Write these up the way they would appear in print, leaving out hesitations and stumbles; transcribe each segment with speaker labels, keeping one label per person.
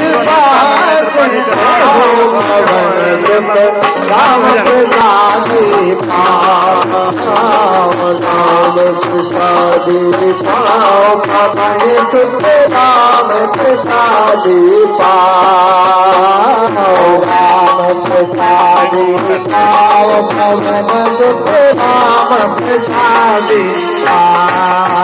Speaker 1: राम प्रसादी पाओ पवन सुत राम प्रसादी पाओ राम प्रसादी पाओ पवन सुत राम प्रसादी पाओ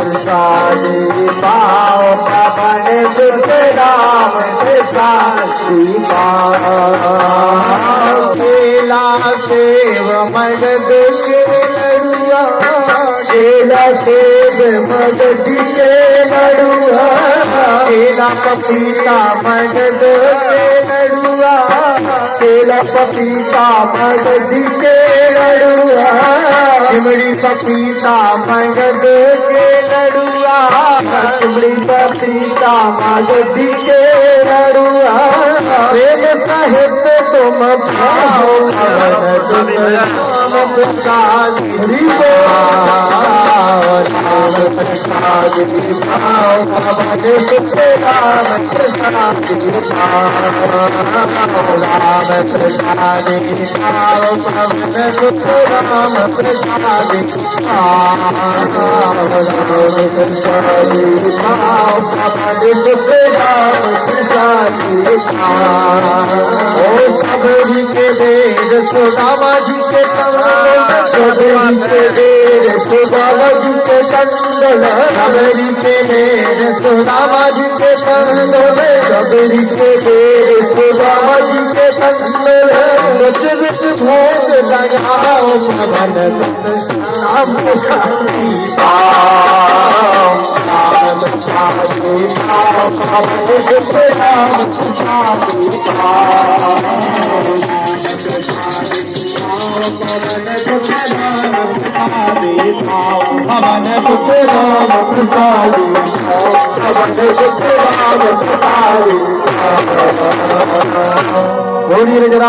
Speaker 1: प्रसादी पाओ पवन सुत राम प्रसादी पाओ केला सेव मगध के लड़ुआ केला सेव मगध के लड़ुआ केला पपीता मगध के लड़ुआ केला पपीता मगध के लड़ुआ चिमड़ी पपीता मगध के लड़ुआ चिमड़ी पपीता मगध के लड़ुआ प्रेम साहित तुम पाओ राम प्रसादी राम प्रसादी पाओ पवन सुत राम प्रसादी राम प्रसादी पाओ पवन सुत राम प्रसादी प्रसादी पाओ पवन सुत राम प्रसादी ओ सबरी के देर सुदामा जी के सबरी के देर सुदामा जी के कंदल सबरी के देर सुदामा जी के कंदल सबरी के देर सुदामा जी के कंदल रच रच भोग लगाओ पवन राम प्रसादी पाओ राम प्रसादी पाओ पवन सुत राम प्रसादी पाओ पवन सुत राम प्रसादी पवन सुत राम प्रसादी